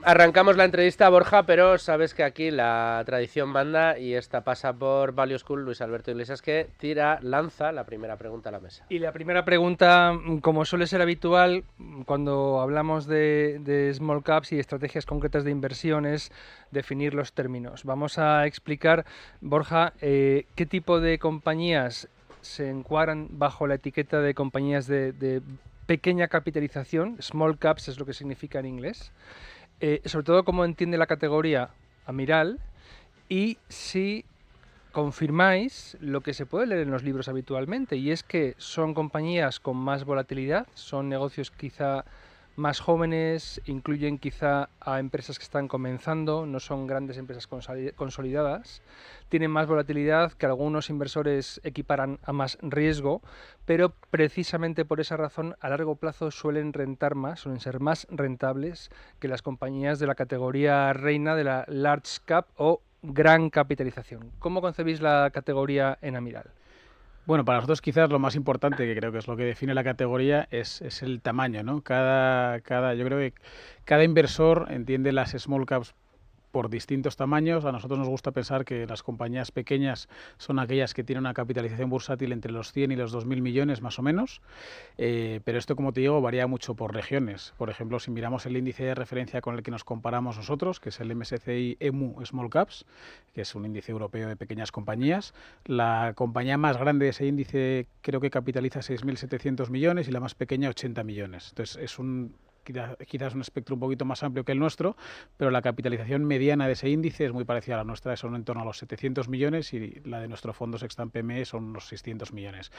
Arrancamos la entrevista, Borja, pero sabes que aquí la tradición manda y esta pasa por Value School, Luis Alberto Iglesias, que lanza la primera pregunta a la mesa. Y la primera pregunta, como suele ser habitual, cuando hablamos de small caps y estrategias concretas de inversión, es definir los términos. Vamos a explicar, Borja, qué tipo de compañías se encuadran bajo la etiqueta de compañías de pequeña capitalización, small caps es lo que significa en inglés, sobre todo cómo entiende la categoría Amiral y si confirmáis lo que se puede leer en los libros habitualmente, y es que son compañías con más volatilidad, son negocios quizá más jóvenes, incluyen quizá a empresas que están comenzando, no son grandes empresas consolidadas, tienen más volatilidad que algunos inversores equiparan a más riesgo, pero precisamente por esa razón a largo plazo suelen rentar más, suelen ser más rentables que las compañías de la categoría reina de la large cap o gran capitalización. ¿Cómo concebís la categoría en Amiral? Bueno, para nosotros quizás lo más importante, que creo que es lo que define la categoría, es el tamaño, ¿no? Yo creo que cada inversor entiende las small caps por distintos tamaños. A nosotros nos gusta pensar que las compañías pequeñas son aquellas que tienen una capitalización bursátil entre los 100 y los 2.000 millones más o menos, pero esto, como te digo, varía mucho por regiones. Por ejemplo, si miramos el índice de referencia con el que nos comparamos nosotros, que es el MSCI EMU Small Caps, que es un índice europeo de pequeñas compañías, la compañía más grande de ese índice creo que capitaliza 6.700 millones y la más pequeña 80 millones. Entonces es quizás un espectro un poquito más amplio que el nuestro, pero la capitalización mediana de ese índice es muy parecida a la nuestra, son en torno a los 700 millones y la de nuestro fondo Sextant PME son unos 600 millones.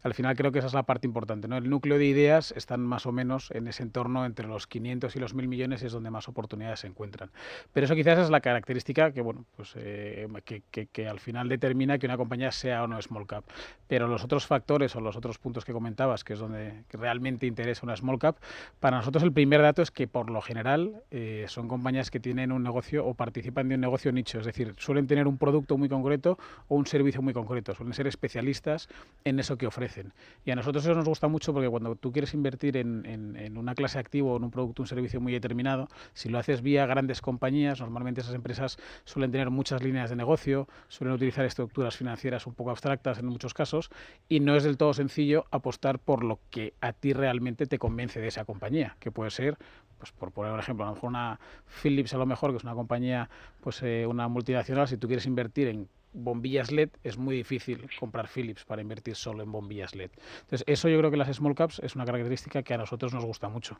Al final creo que esa es la parte importante, ¿no? El núcleo de ideas están más o menos en ese entorno entre los 500 y los 1.000 millones, es donde más oportunidades se encuentran. Pero eso quizás es la característica que, bueno, pues, que al final determina que una compañía sea o no small cap. Pero los otros factores o los otros puntos que comentabas, que es donde realmente interesa una small cap, para nosotros el primer dato es que por lo general son compañías que tienen un negocio o participan de un negocio nicho, es decir, suelen tener un producto muy concreto o un servicio muy concreto, suelen ser especialistas en eso que ofrecen. Y a nosotros eso nos gusta mucho porque cuando tú quieres invertir en una clase activo o en un producto o un servicio muy determinado, si lo haces vía grandes compañías, normalmente esas empresas suelen tener muchas líneas de negocio, suelen utilizar estructuras financieras un poco abstractas en muchos casos y no es del todo sencillo apostar por lo que a ti realmente te convence de esa compañía, que puede ser, pues por poner un ejemplo, a lo mejor una Philips, a lo mejor, que es una compañía, pues una multinacional. Si tú quieres invertir en bombillas LED, es muy difícil comprar Philips para invertir solo en bombillas LED. Entonces, eso yo creo que las small caps es una característica que a nosotros nos gusta mucho.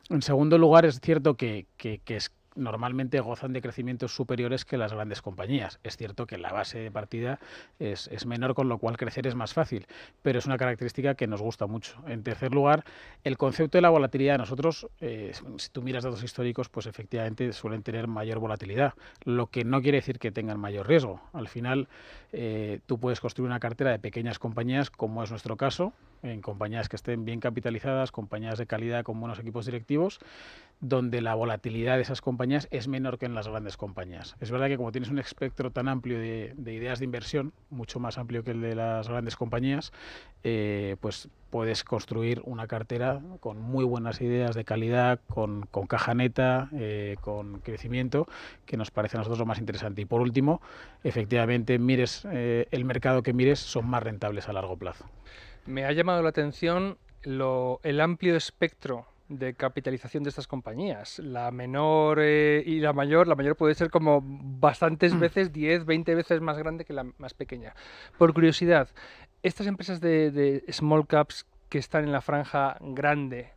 En segundo lugar, es cierto que normalmente gozan de crecimientos superiores que las grandes compañías. Es cierto que la base de partida es menor, con lo cual crecer es más fácil, pero es una característica que nos gusta mucho. En tercer lugar, el concepto de la volatilidad. Nosotros, si tú miras datos históricos, pues efectivamente suelen tener mayor volatilidad, lo que no quiere decir que tengan mayor riesgo. Al final, tú puedes construir una cartera de pequeñas compañías, como es nuestro caso, en compañías que estén bien capitalizadas, compañías de calidad con buenos equipos directivos, donde la volatilidad de esas compañías es menor que en las grandes compañías. Es verdad que como tienes un espectro tan amplio de ideas de inversión, mucho más amplio que el de las grandes compañías, pues puedes construir una cartera con muy buenas ideas de calidad, con caja neta, con crecimiento, que nos parece a nosotros lo más interesante. Y por último, efectivamente, mires el mercado que mires, son más rentables a largo plazo. Me ha llamado la atención el amplio espectro de capitalización de estas compañías. La menor y la mayor puede ser como bastantes veces, 10, 20 veces más grande que la más pequeña. Por curiosidad, estas empresas de small caps que están en la franja grande,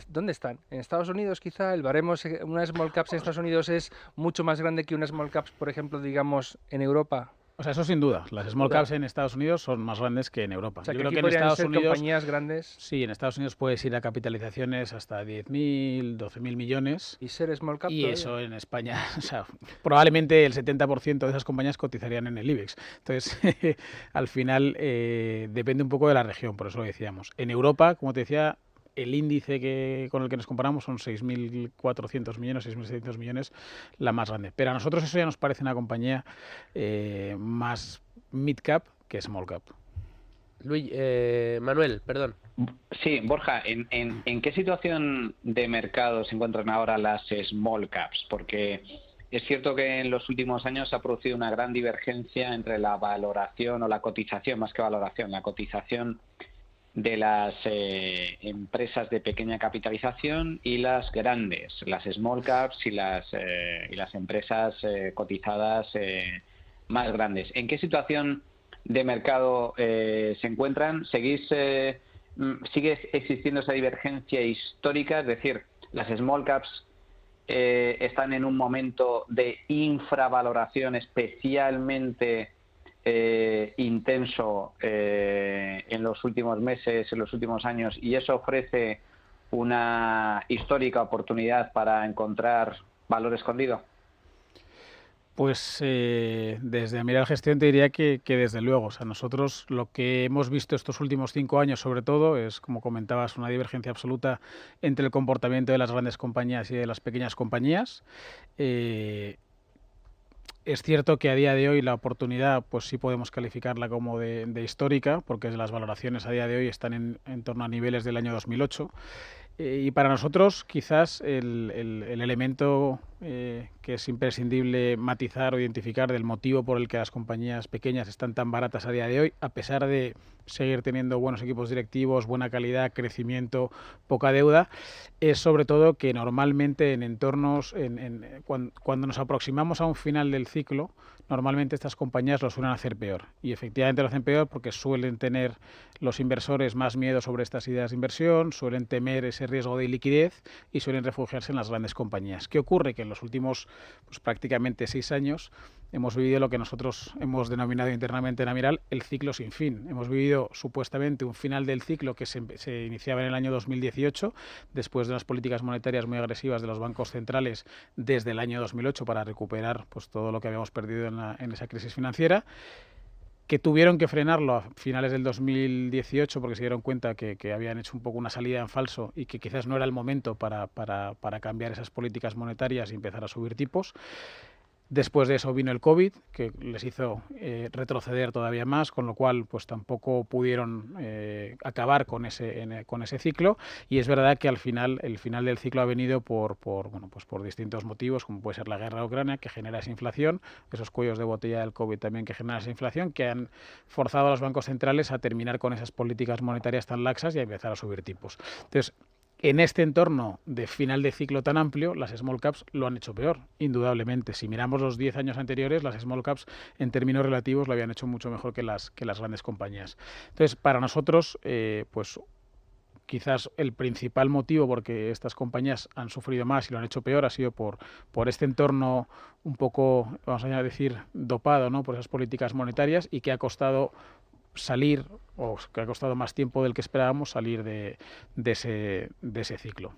¿dónde están? ¿En Estados Unidos quizá? El baremo, una small caps en Estados Unidos es mucho más grande que una small caps, por ejemplo, digamos, en Europa. O sea, eso sin duda. Las Sin small duda. caps en Estados Unidos son más grandes que en Europa. O sea, Yo que creo aquí que en podrían Estados ser Unidos, compañías grandes sí, en Estados Unidos puedes ir a capitalizaciones hasta 10.000, 12.000 millones. y ser small cap Y todavía. eso en España, o sea, probablemente el 70% de esas compañías cotizarían en el IBEX. Entonces, al final depende un poco de la región, por eso lo decíamos. En Europa, como te decía, el índice con el que nos comparamos son 6.400 millones, 6.600 millones, la más grande. Pero a nosotros eso ya nos parece una compañía más mid cap que small cap. Manuel, perdón. Sí, Borja, ¿en qué situación de mercado se encuentran ahora las small caps? Porque es cierto que en los últimos años se ha producido una gran divergencia entre la valoración o la cotización, más que valoración, la cotización de las empresas de pequeña capitalización y las grandes, las small caps y las empresas cotizadas más grandes. ¿En qué situación de mercado se encuentran? ¿Sigue existiendo esa divergencia histórica? Es decir, las small caps están en un momento de infravaloración especialmente intenso en los últimos meses, en los últimos años, y eso ofrece una histórica oportunidad para encontrar valor escondido. Pues desde Amiral Gestión te diría que desde luego. O sea, nosotros lo que hemos visto estos últimos 5 años, sobre todo, es, como comentabas, una divergencia absoluta entre el comportamiento de las grandes compañías y de las pequeñas compañías. Es cierto que a día de hoy la oportunidad, pues sí podemos calificarla como de histórica, porque las valoraciones a día de hoy están en torno a niveles del año 2008. Y para nosotros quizás el elemento que es imprescindible matizar o identificar del motivo por el que las compañías pequeñas están tan baratas a día de hoy, a pesar de seguir teniendo buenos equipos directivos, buena calidad, crecimiento, poca deuda, es sobre todo que normalmente en entornos, cuando nos aproximamos a un final del ciclo, normalmente estas compañías lo suelen hacer peor. Y efectivamente lo hacen peor porque suelen tener los inversores más miedo sobre estas ideas de inversión, suelen temer ese riesgo de liquidez y suelen refugiarse en las grandes compañías. ¿Qué ocurre? Que en los últimos prácticamente 6 años hemos vivido lo que nosotros hemos denominado internamente en Amiral el ciclo sin fin. Hemos vivido supuestamente un final del ciclo que se iniciaba en el año 2018, después de unas políticas monetarias muy agresivas de los bancos centrales desde el año 2008 para recuperar todo lo que habíamos perdido en esa crisis financiera, que tuvieron que frenarlo a finales del 2018 porque se dieron cuenta que habían hecho un poco una salida en falso y que quizás no era el momento para cambiar esas políticas monetarias y empezar a subir tipos. Después de eso vino el COVID, que les hizo retroceder todavía más, con lo cual pues tampoco pudieron acabar con ese ciclo. Y es verdad que al final, el final del ciclo ha venido por distintos motivos, como puede ser la guerra de Ucrania, que genera esa inflación, esos cuellos de botella del COVID también que generan esa inflación, que han forzado a los bancos centrales a terminar con esas políticas monetarias tan laxas y a empezar a subir tipos. Entonces, en este entorno de final de ciclo tan amplio, las small caps lo han hecho peor, indudablemente. Si miramos los 10 años anteriores, las small caps en términos relativos lo habían hecho mucho mejor que las grandes compañías. Entonces, para nosotros, pues quizás el principal motivo por que estas compañías han sufrido más y lo han hecho peor ha sido por este entorno un poco, vamos a decir, dopado, ¿no?, por esas políticas monetarias, y que ha costado salir, o que ha costado más tiempo del que esperábamos salir de ese ciclo.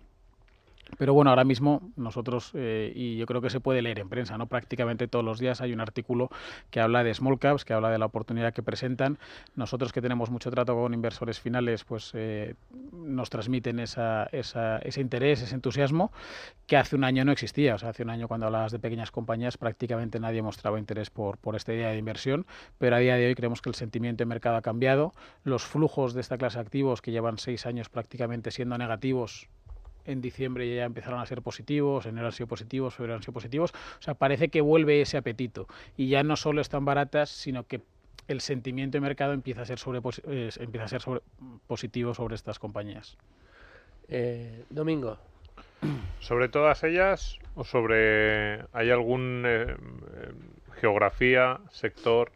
Pero bueno, ahora mismo nosotros, y yo creo que se puede leer en prensa, ¿no?, prácticamente todos los días hay un artículo que habla de small caps, que habla de la oportunidad que presentan. Nosotros, que tenemos mucho trato con inversores finales, pues nos transmiten ese interés, ese entusiasmo, que hace un año no existía. O sea, hace un año, cuando hablabas de pequeñas compañías, prácticamente nadie mostraba interés por esta idea de inversión, pero a día de hoy creemos que el sentimiento de mercado ha cambiado. Los flujos de esta clase de activos, que llevan 6 años prácticamente siendo negativos, en diciembre ya empezaron a ser positivos, en enero han sido positivos, febrero han sido positivos. O sea, parece que vuelve ese apetito. Y ya no solo están baratas, sino que el sentimiento de mercado empieza a ser positivo sobre estas compañías. Domingo. ¿Sobre todas ellas o sobre hay algún geografía, sector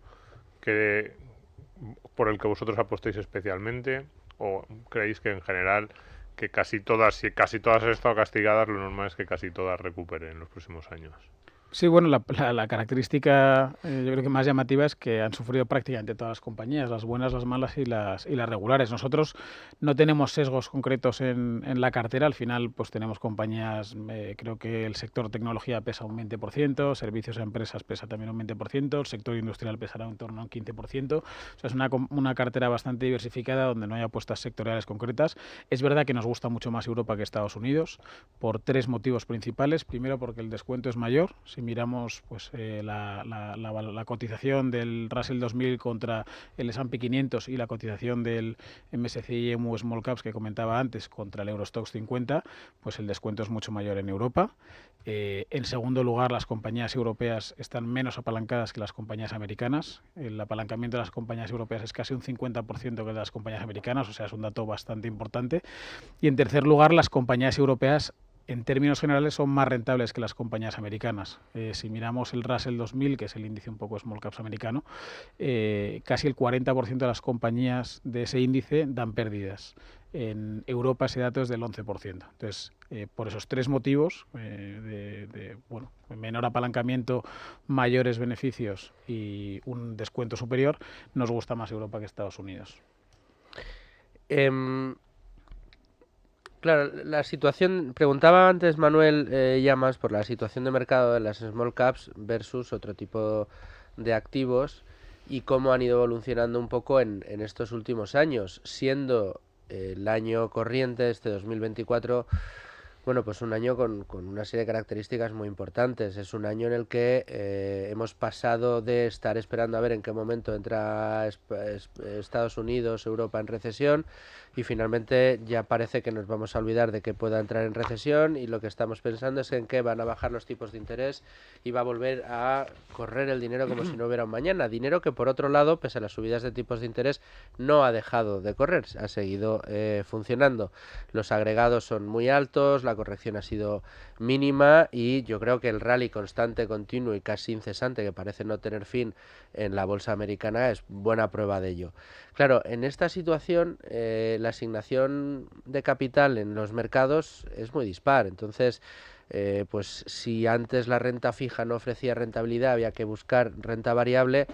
por el que vosotros apostéis especialmente, o creéis que en general que casi todas, si casi todas han estado castigadas, lo normal es que casi todas recuperen en los próximos años? Sí, bueno, la característica yo creo que más llamativa es que han sufrido prácticamente todas las compañías, las buenas, las malas y las regulares. Nosotros no tenemos sesgos concretos en la cartera. Al final pues tenemos compañías, creo que el sector tecnología pesa un 20%, servicios a empresas pesa también un 20%, el sector industrial pesará en torno a un 15%. O sea, es una cartera bastante diversificada donde no hay apuestas sectoriales concretas. Es verdad que nos gusta mucho más Europa que Estados Unidos por 3 motivos principales. Primero, porque el descuento es mayor. Si miramos pues la cotización del Russell 2000 contra el S&P 500 y la cotización del MSCI EMU Small Caps que comentaba antes contra el Eurostoxx 50, pues el descuento es mucho mayor en Europa. En segundo lugar, las compañías europeas están menos apalancadas que las compañías americanas. El apalancamiento de las compañías europeas es casi un 50% que de las compañías americanas, o sea, es un dato bastante importante. Y en tercer lugar, las compañías europeas en términos generales son más rentables que las compañías americanas. Si miramos el Russell 2000, que es el índice un poco small caps americano, casi el 40% de las compañías de ese índice dan pérdidas. En Europa ese dato es del 11%. Entonces, por esos tres motivos, menor apalancamiento, mayores beneficios y un descuento superior, nos gusta más Europa que Estados Unidos. Claro, la situación, preguntaba antes Manuel Llamas por la situación de mercado de las small caps versus otro tipo de activos y cómo han ido evolucionando un poco en estos últimos años, siendo el año corriente, este 2024, bueno, pues un año con una serie de características muy importantes. Es un año en el que hemos pasado de estar esperando a ver en qué momento entra Estados Unidos, Europa en recesión, y finalmente ya parece que nos vamos a olvidar de que pueda entrar en recesión, y lo que estamos pensando es en que van a bajar los tipos de interés y va a volver a correr el dinero como si no hubiera un mañana. Dinero que, por otro lado, pese a las subidas de tipos de interés, no ha dejado de correr, ha seguido funcionando. Los agregados son muy altos, la corrección ha sido mínima y yo creo que el rally constante, continuo y casi incesante que parece no tener fin en la bolsa americana es buena prueba de ello. Claro, en esta situación la asignación de capital en los mercados es muy dispar. Entonces, pues si antes la renta fija no ofrecía rentabilidad, había que buscar renta variable,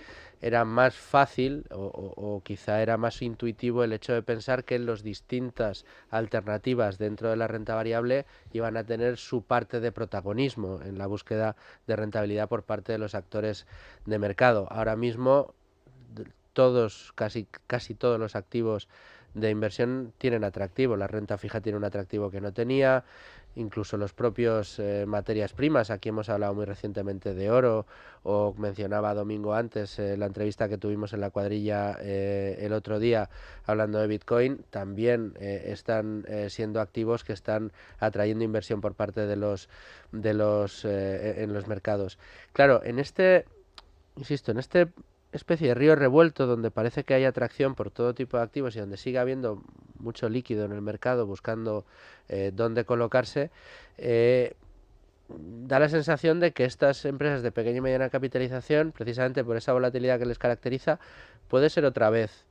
era más fácil o quizá era más intuitivo el hecho de pensar que las distintas alternativas dentro de la renta variable iban a tener su parte de protagonismo en la búsqueda de rentabilidad por parte de los actores de mercado. Ahora mismo casi todos los activos de inversión tienen atractivo. La renta fija tiene un atractivo que no tenía, incluso los propios materias primas. Aquí hemos hablado muy recientemente de oro, o mencionaba Domingo antes la entrevista que tuvimos en La Cuadrilla el otro día hablando de Bitcoin. También están siendo activos que están atrayendo inversión por parte de los en los mercados. Claro, insisto, en este especie de río revuelto donde parece que hay atracción por todo tipo de activos y donde sigue habiendo mucho líquido en el mercado buscando dónde colocarse, da la sensación de que estas empresas de pequeña y mediana capitalización, precisamente por esa volatilidad que les caracteriza, puede ser otra vez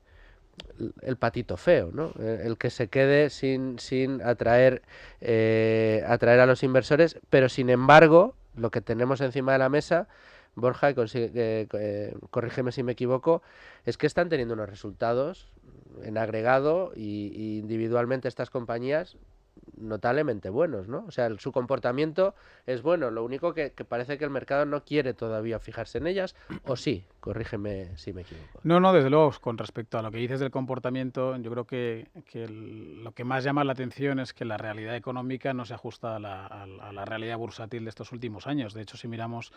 el patito feo, ¿no? El que se quede sin atraer a los inversores, pero sin embargo lo que tenemos encima de la mesa, Borja, corrígeme si me equivoco, es que están teniendo unos resultados en agregado y individualmente estas compañías notablemente buenos, ¿no? O sea, su comportamiento es bueno, lo único que parece que el mercado no quiere todavía fijarse en ellas, o sí, corrígeme si me equivoco. No, desde luego, con respecto a lo que dices del comportamiento, yo creo que lo que más llama la atención es que la realidad económica no se ajusta a la realidad bursátil de estos últimos años. De hecho, si miramos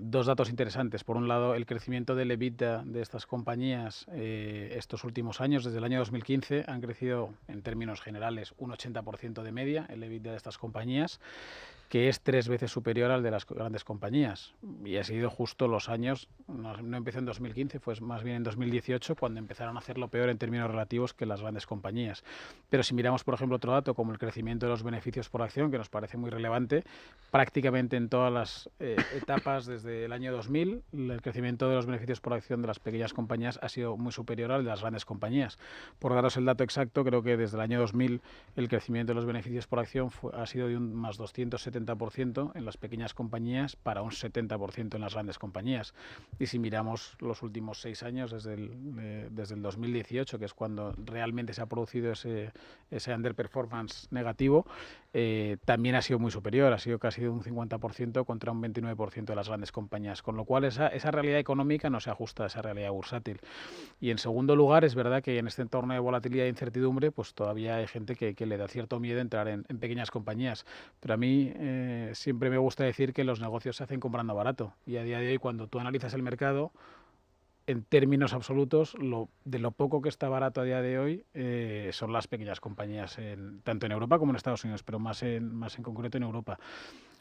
dos datos interesantes. Por un lado, el crecimiento del EBITDA de estas compañías estos últimos años, desde el año 2015, han crecido en términos generales un 80% de media, el EBITDA de estas compañías, que es 3 veces superior al de las grandes compañías. Y ha sido justo los años, no empezó en 2015, fue más bien en 2018, cuando empezaron a hacerlo peor en términos relativos que las grandes compañías. Pero si miramos, por ejemplo, otro dato, como el crecimiento de los beneficios por acción, que nos parece muy relevante, prácticamente en todas las etapas desde el año 2000, el crecimiento de los beneficios por acción de las pequeñas compañías ha sido muy superior al de las grandes compañías. Por daros el dato exacto, creo que desde el año 2000 el crecimiento de los beneficios por acción ha sido de un más 270% en las pequeñas compañías para un 70% en las grandes compañías. Y si miramos los últimos 6 años, desde el 2018, que es cuando realmente se ha producido ese underperformance negativo, también ha sido muy superior, ha sido casi de un 50% contra un 29% de las grandes compañías, con lo cual esa realidad económica no se ajusta a esa realidad bursátil. Y en segundo lugar, es verdad que en este entorno de volatilidad e incertidumbre, pues todavía hay gente que le da cierto miedo entrar en pequeñas compañías, pero a mí siempre me gusta decir que los negocios se hacen comprando barato. Y a día de hoy, cuando tú analizas el mercado, en términos absolutos, de lo poco que está barato a día de hoy son las pequeñas compañías, tanto en Europa como en Estados Unidos, pero más en concreto en Europa.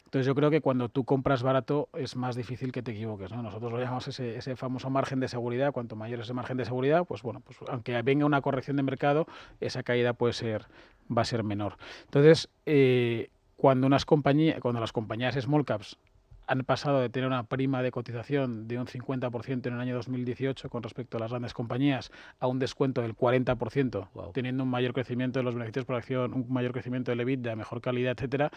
Entonces yo creo que cuando tú compras barato es más difícil que te equivoques, ¿no? Nosotros lo llamamos ese famoso margen de seguridad. Cuanto mayor es ese margen de seguridad, pues bueno, pues aunque venga una corrección de mercado, esa caída va a ser menor. Entonces, cuando las compañías small caps han pasado de tener una prima de cotización de un 50% en el año 2018 con respecto a las grandes compañías a un descuento del 40%, Wow. teniendo un mayor crecimiento de los beneficios por acción, un mayor crecimiento del EBITDA, mejor calidad, etcétera,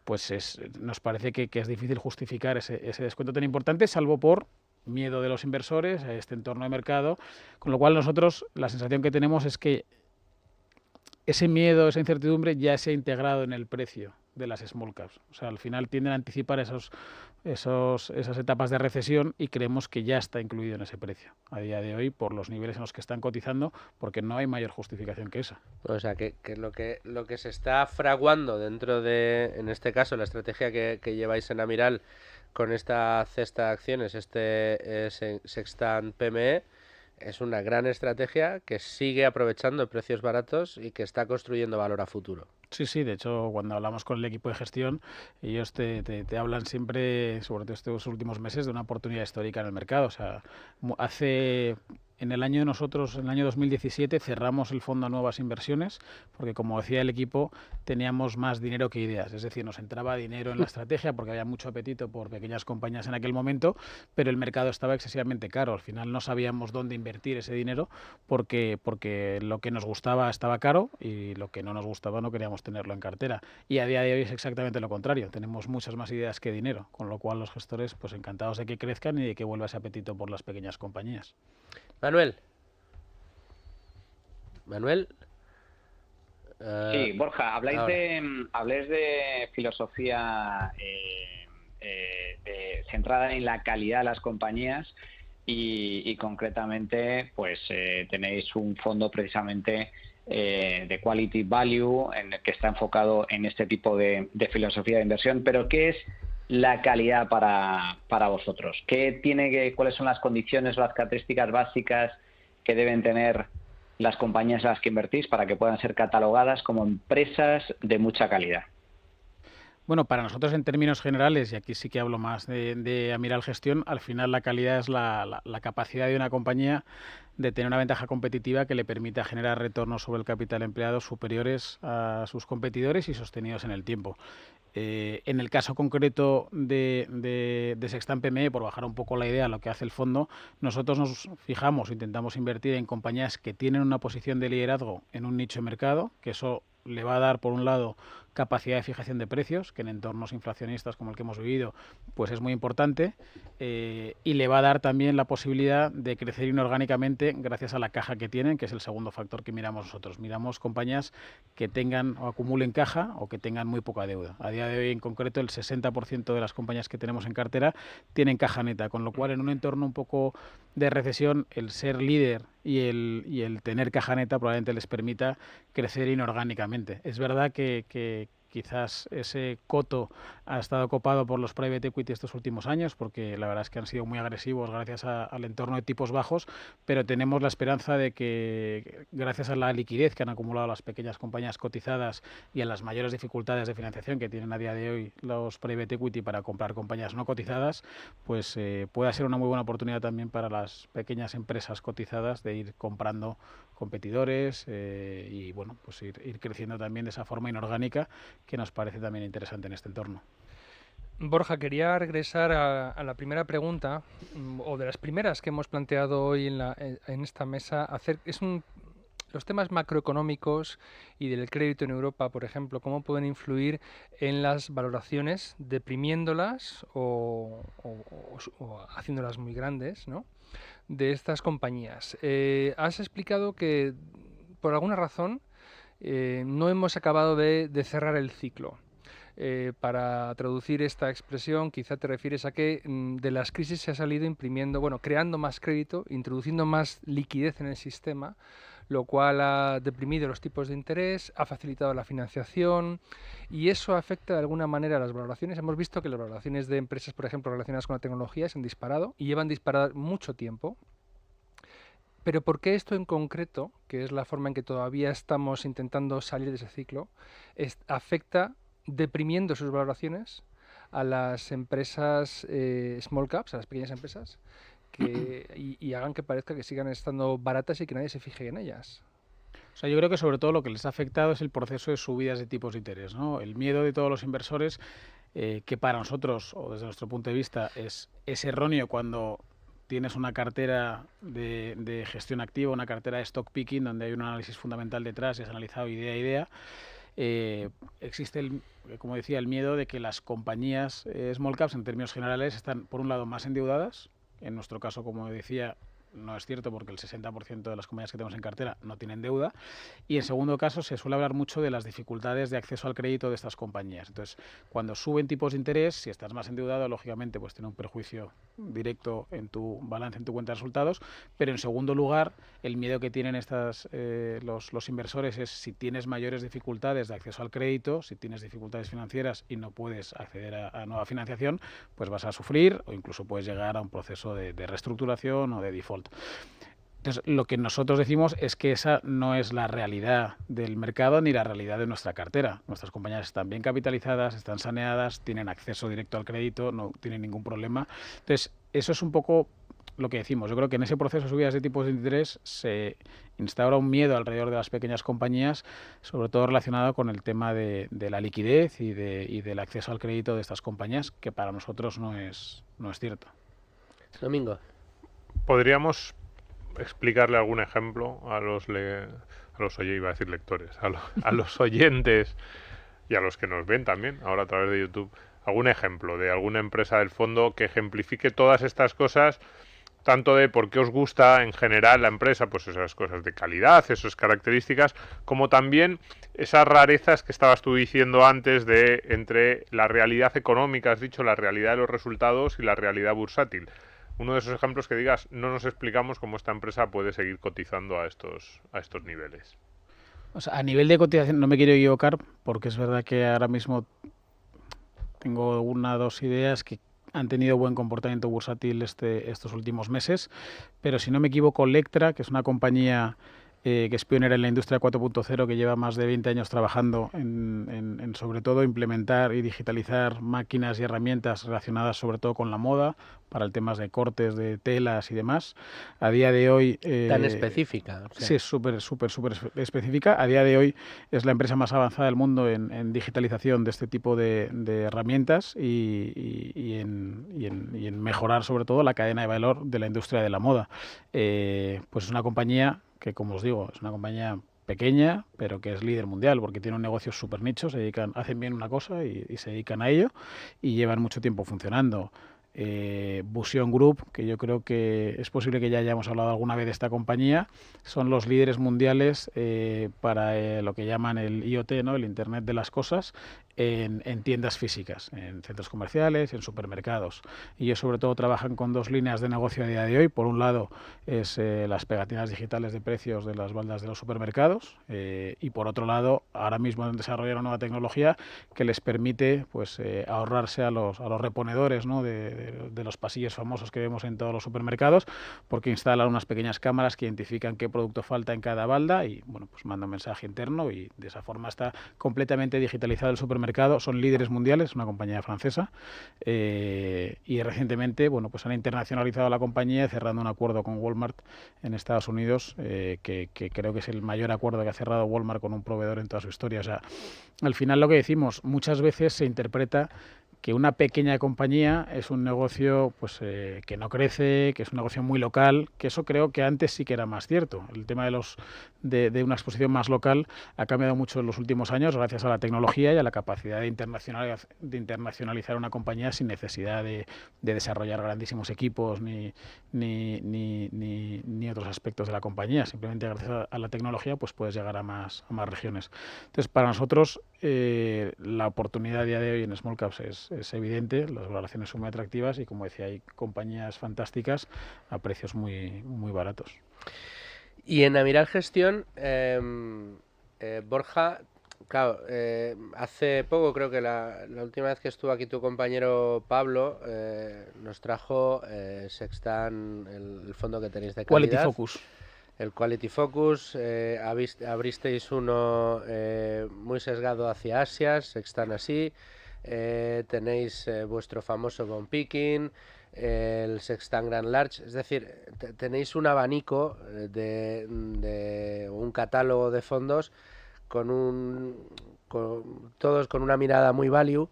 pues nos parece que es difícil justificar ese descuento tan importante, salvo por miedo de los inversores a este entorno de mercado, con lo cual nosotros la sensación que tenemos es que ese miedo, esa incertidumbre ya se ha integrado en el precio de las small caps. O sea, al final tienden a anticipar esas etapas de recesión y creemos que ya está incluido en ese precio a día de hoy por los niveles en los que están cotizando, porque no hay mayor justificación que esa. O sea, que lo que se está fraguando dentro de, en este caso, la estrategia que lleváis en Amiral con esta cesta de acciones, Sextant PME, es una gran estrategia que sigue aprovechando precios baratos y que está construyendo valor a futuro. Sí, de hecho, cuando hablamos con el equipo de gestión, ellos te hablan siempre, sobre todo estos últimos meses, de una oportunidad histórica en el mercado. O sea, en el año 2017, cerramos el fondo a nuevas inversiones, porque como decía el equipo, teníamos más dinero que ideas. Es decir, nos entraba dinero en la estrategia porque había mucho apetito por pequeñas compañías en aquel momento, pero el mercado estaba excesivamente caro. Al final no sabíamos dónde invertir ese dinero porque lo que nos gustaba estaba caro y lo que no nos gustaba no queríamos tenerlo en cartera. Y a día de hoy es exactamente lo contrario. Tenemos muchas más ideas que dinero, con lo cual los gestores pues encantados de que crezcan y de que vuelva ese apetito por las pequeñas compañías. Manuel. Sí, Borja, habláis ahora. de filosofía centrada en la calidad de las compañías y concretamente pues tenéis un fondo precisamente de Quality Value en el que está enfocado en este tipo de filosofía de inversión. Pero ¿qué es la calidad para vosotros? ¿Cuáles son las condiciones o las características básicas que deben tener las compañías en las que invertís para que puedan ser catalogadas como empresas de mucha calidad? Bueno, para nosotros en términos generales, y aquí sí que hablo más de Amiral Gestión, al final la calidad es la capacidad de una compañía de tener una ventaja competitiva que le permita generar retornos sobre el capital empleado superiores a sus competidores y sostenidos en el tiempo. En el caso concreto de Sextant PME, por bajar un poco la idea a lo que hace el fondo, nosotros nos fijamos, intentamos invertir en compañías que tienen una posición de liderazgo en un nicho de mercado, que eso le va a dar, por un lado, capacidad de fijación de precios, que en entornos inflacionistas como el que hemos vivido, pues es muy importante, y le va a dar también la posibilidad de crecer inorgánicamente gracias a la caja que tienen, que es el segundo factor que miramos nosotros. Miramos compañías que tengan o acumulen caja o que tengan muy poca deuda. A día de hoy, en concreto, el 60% de las compañías que tenemos en cartera tienen caja neta, con lo cual, en un entorno un poco de recesión, el ser líder y el tener caja neta probablemente les permita crecer inorgánicamente. Es verdad que quizás ese coto ha estado copado por los private equity estos últimos años, porque la verdad es que han sido muy agresivos gracias al entorno de tipos bajos, pero tenemos la esperanza de que, gracias a la liquidez que han acumulado las pequeñas compañías cotizadas y a las mayores dificultades de financiación que tienen a día de hoy los private equity para comprar compañías no cotizadas, pues pueda ser una muy buena oportunidad también para las pequeñas empresas cotizadas de ir comprando competidores y bueno, pues ir creciendo también de esa forma inorgánica que nos parece también interesante en este entorno. Borja, quería regresar a la primera pregunta, o de las primeras que hemos planteado hoy en esta mesa. Los temas macroeconómicos y del crédito en Europa, por ejemplo, ¿cómo pueden influir en las valoraciones, deprimiéndolas o haciéndolas muy grandes, ¿no?, de estas compañías? Has explicado que por alguna razón no hemos acabado de cerrar el ciclo. Para traducir esta expresión, quizá te refieres a que de las crisis se ha salido creando más crédito, introduciendo más liquidez en el sistema, lo cual ha deprimido los tipos de interés, ha facilitado la financiación y eso afecta de alguna manera a las valoraciones. Hemos visto que las valoraciones de empresas, por ejemplo, relacionadas con la tecnología se han disparado y llevan disparadas mucho tiempo. Pero ¿por qué esto en concreto, que es la forma en que todavía estamos intentando salir de ese ciclo, afecta deprimiendo sus valoraciones a las empresas small caps, a las pequeñas empresas, y hagan que parezca que sigan estando baratas y que nadie se fije en ellas? O sea, yo creo que sobre todo lo que les ha afectado es el proceso de subidas de tipos de interés, ¿no? El miedo de todos los inversores, que para nosotros, o desde nuestro punto de vista, es erróneo cuando tienes una cartera de gestión activa, una cartera de stock picking, donde hay un análisis fundamental detrás y has analizado idea a idea. Existe, como decía, el miedo de que las compañías small caps, en términos generales, están, por un lado, más endeudadas. En nuestro caso, como decía, no es cierto porque el 60% de las compañías que tenemos en cartera no tienen deuda. Y en segundo caso, se suele hablar mucho de las dificultades de acceso al crédito de estas compañías. Entonces, cuando suben tipos de interés, si estás más endeudado, lógicamente, pues tiene un perjuicio directo en tu balance, en tu cuenta de resultados. Pero en segundo lugar, el miedo que tienen los inversores es si tienes mayores dificultades de acceso al crédito, si tienes dificultades financieras y no puedes acceder a nueva financiación, pues vas a sufrir o incluso puedes llegar a un proceso de reestructuración o de default. Entonces, lo que nosotros decimos es que esa no es la realidad del mercado ni la realidad de nuestra cartera. Nuestras compañías están bien capitalizadas, están saneadas, tienen acceso directo al crédito, no tienen ningún problema. Entonces, eso es un poco lo que decimos. Yo creo que en ese proceso de subidas de tipos de interés se instaura un miedo alrededor de las pequeñas compañías, sobre todo relacionado con el tema de la liquidez y del acceso al crédito de estas compañías, que para nosotros no es cierto. Domingo. ¿Podríamos explicarle algún ejemplo a los iba a decir lectores, a los oyentes y a los que nos ven también ahora a través de YouTube, algún ejemplo de alguna empresa del fondo que ejemplifique todas estas cosas, tanto de por qué os gusta en general la empresa, pues esas cosas de calidad, esas características, como también esas rarezas que estabas tú diciendo antes de entre la realidad económica, has dicho, la realidad de los resultados y la realidad bursátil? Uno de esos ejemplos que digas, no nos explicamos cómo esta empresa puede seguir cotizando a estos niveles. O sea, a nivel de cotización no me quiero equivocar, porque es verdad que ahora mismo tengo una o dos ideas que han tenido buen comportamiento bursátil estos últimos meses, pero si no me equivoco, Lectra, que es una compañía que es pionera en la industria 4.0, que lleva más de 20 años trabajando en sobre todo implementar y digitalizar máquinas y herramientas relacionadas sobre todo con la moda, para el temas de cortes de telas y demás. A día de hoy... Tan específica. O sea. Sí, es súper específica. A día de hoy es la empresa más avanzada del mundo en digitalización de este tipo de herramientas y en mejorar sobre todo la cadena de valor de la industria de la moda. Pues es una compañía que, como os digo, es una compañía pequeña, pero que es líder mundial, porque tiene un negocio súper nicho, hacen bien una cosa y se dedican a ello y llevan mucho tiempo funcionando. Busion Group, que yo creo que es posible que ya hayamos hablado alguna vez de esta compañía, son los líderes mundiales para lo que llaman el IoT, ¿no? El Internet de las Cosas, en tiendas físicas, en centros comerciales, en supermercados. Y ellos sobre todo trabajan con dos líneas de negocio a día de hoy. Por un lado es las pegatinas digitales de precios de las baldas de los supermercados y por otro lado ahora mismo han desarrollado una nueva tecnología que les permite pues ahorrarse a los reponedores, ¿no? de los pasillos famosos que vemos en todos los supermercados, porque instalan unas pequeñas cámaras que identifican qué producto falta en cada balda y bueno, pues manda un mensaje interno y de esa forma está completamente digitalizado el supermercado. Son líderes mundiales, una compañía francesa y recientemente bueno, pues han internacionalizado la compañía cerrando un acuerdo con Walmart en Estados Unidos que creo que es el mayor acuerdo que ha cerrado Walmart con un proveedor en toda su historia. O sea, al final lo que decimos, muchas veces se interpreta que una pequeña compañía es un negocio pues que no crece, que es un negocio muy local, que eso creo que antes sí que era más cierto. El tema de una exposición más local ha cambiado mucho en los últimos años gracias a la tecnología y a la capacidad de internacionalizar una compañía sin necesidad de desarrollar grandísimos equipos ni otros aspectos de la compañía. Simplemente gracias a la tecnología pues puedes llegar a más regiones. Entonces, para nosotros la oportunidad a día de hoy en Small Caps es evidente, las valoraciones son muy atractivas y como decía, hay compañías fantásticas a precios muy, muy baratos. Y en Amiral Gestión, Borja, claro, hace poco, creo que la última vez que estuvo aquí tu compañero Pablo, nos trajo Sextant, el fondo que tenéis de Quality calidad. Focus. El Quality Focus, abristeis uno muy sesgado hacia Asia, Sextant así, tenéis vuestro famoso Bone Picking, el Sextant Grand Large, es decir, tenéis un abanico de un catálogo de fondos todos con una mirada muy value,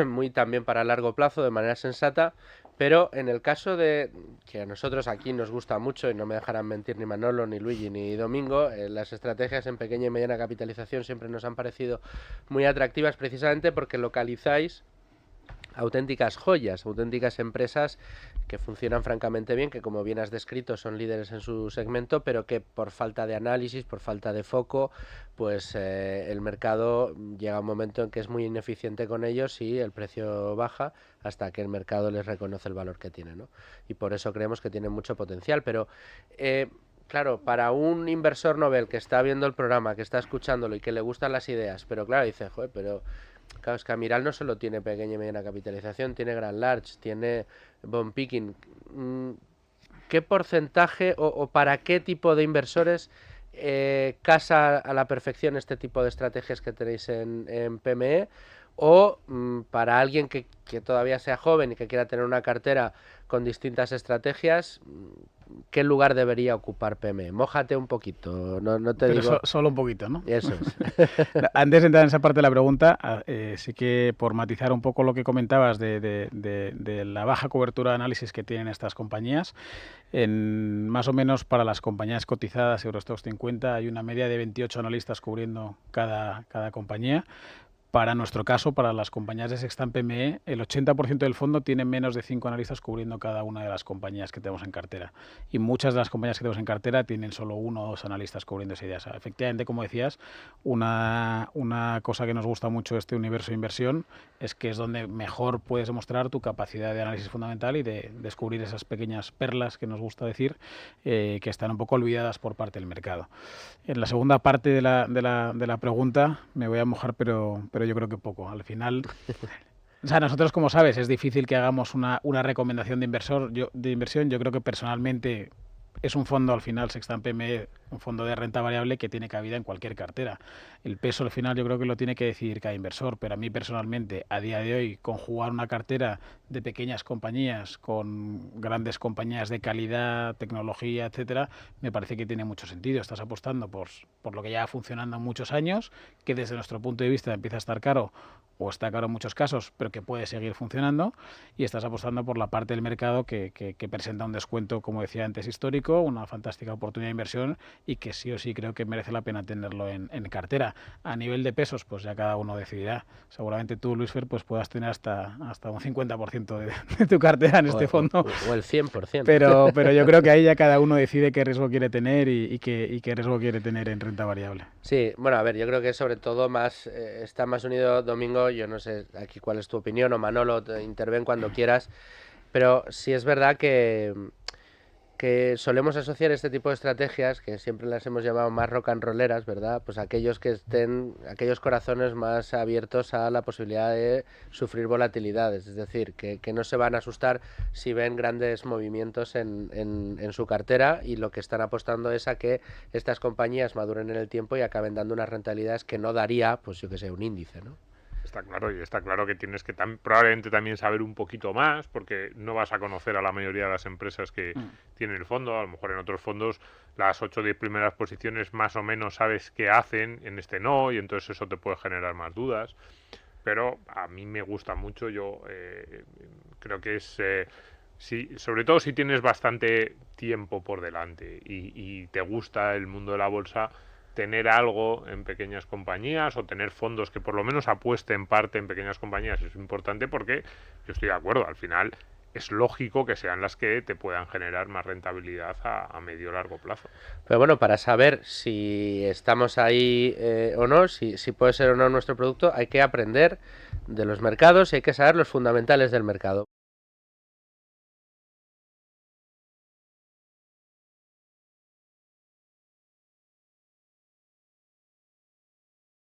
muy también para largo plazo, de manera sensata, pero en el caso de que a nosotros aquí nos gusta mucho, y no me dejarán mentir ni Manolo, ni Luigi, ni Domingo, las estrategias en pequeña y mediana capitalización siempre nos han parecido muy atractivas, precisamente porque localizáis auténticas joyas, auténticas empresas que funcionan francamente bien, que como bien has descrito son líderes en su segmento, pero que por falta de análisis, por falta de foco, pues el mercado llega a un momento en que es muy ineficiente con ellos y el precio baja hasta que el mercado les reconoce el valor que tiene, ¿no? Y por eso creemos que tienen mucho potencial, pero claro, para un inversor novel que está viendo el programa, que está escuchándolo y que le gustan las ideas, pero claro, dice, joder, pero claro, es que Amiral no solo tiene pequeña y mediana capitalización, tiene Grand Large, tiene Bone Picking. ¿Qué porcentaje o para qué tipo de inversores casa a la perfección este tipo de estrategias que tenéis en PME? O para alguien que todavía sea joven y que quiera tener una cartera con distintas estrategias, ¿qué lugar debería ocupar PME? Mójate un poquito, no te Pero digo... solo un poquito, ¿no? Eso es. Antes de entrar en esa parte de la pregunta, sí que por matizar un poco lo que comentabas de la baja cobertura de análisis que tienen estas compañías, más o menos para las compañías cotizadas Eurostoxx 50 hay una media de 28 analistas cubriendo cada compañía. Para nuestro caso, para las compañías de Sextant PME, el 80% del fondo tiene menos de 5 analistas cubriendo cada una de las compañías que tenemos en cartera. Y muchas de las compañías que tenemos en cartera tienen solo 1 o 2 analistas cubriendo esa idea. O sea, efectivamente, como decías, una cosa que nos gusta mucho de este universo de inversión es que es donde mejor puedes demostrar tu capacidad de análisis fundamental y de descubrir esas pequeñas perlas que nos gusta decir, que están un poco olvidadas por parte del mercado. En la segunda parte de la pregunta me voy a mojar, pero yo creo que poco. Al final, o sea, nosotros, como sabes, es difícil que hagamos una recomendación de inversión. Yo creo que personalmente es un fondo, al final, Sextant PME, un fondo de renta variable que tiene cabida en cualquier cartera. El peso, al final, yo creo que lo tiene que decidir cada inversor, pero a mí personalmente, a día de hoy, conjugar una cartera de pequeñas compañías con grandes compañías de calidad, tecnología, etcétera, me parece que tiene mucho sentido. Estás apostando por lo que ya ha funcionado muchos años, que desde nuestro punto de vista empieza a estar caro, o está caro en muchos casos, pero que puede seguir funcionando, y estás apostando por la parte del mercado que presenta un descuento, como decía antes, histórico, una fantástica oportunidad de inversión y que sí o sí creo que merece la pena tenerlo en cartera. A nivel de pesos, pues ya cada uno decidirá. Seguramente tú, Luis Fer, pues puedas tener hasta un 50% de tu cartera en este fondo. O el 100%. Pero yo creo que ahí ya cada uno decide qué riesgo quiere tener y qué riesgo quiere tener en renta variable. Sí, bueno, a ver, yo creo que sobre todo está más unido Domingo, yo no sé aquí cuál es tu opinión, o Manolo, interven cuando quieras, pero sí es verdad que solemos asociar este tipo de estrategias, que siempre las hemos llamado más rock and rolleras, ¿verdad? Pues aquellos corazones más abiertos a la posibilidad de sufrir volatilidades, es decir, que no se van a asustar si ven grandes movimientos en su cartera, y lo que están apostando es a que estas compañías maduren en el tiempo y acaben dando unas rentabilidades que no daría, pues yo que sé, un índice, ¿no? Está claro, y está claro que tienes que probablemente también saber un poquito más, porque no vas a conocer a la mayoría de las empresas que tienen el fondo. A lo mejor en otros fondos las 8 o 10 primeras posiciones más o menos sabes qué hacen, en este no, y entonces eso te puede generar más dudas. Pero a mí me gusta mucho, yo creo que es... sobre todo si tienes bastante tiempo por delante y te gusta el mundo de la bolsa, tener algo en pequeñas compañías o tener fondos que por lo menos apuesten parte en pequeñas compañías es importante, porque yo estoy de acuerdo, al final es lógico que sean las que te puedan generar más rentabilidad a medio o largo plazo. Pero bueno, para saber si estamos ahí o no, si puede ser o no nuestro producto, hay que aprender de los mercados y hay que saber los fundamentales del mercado.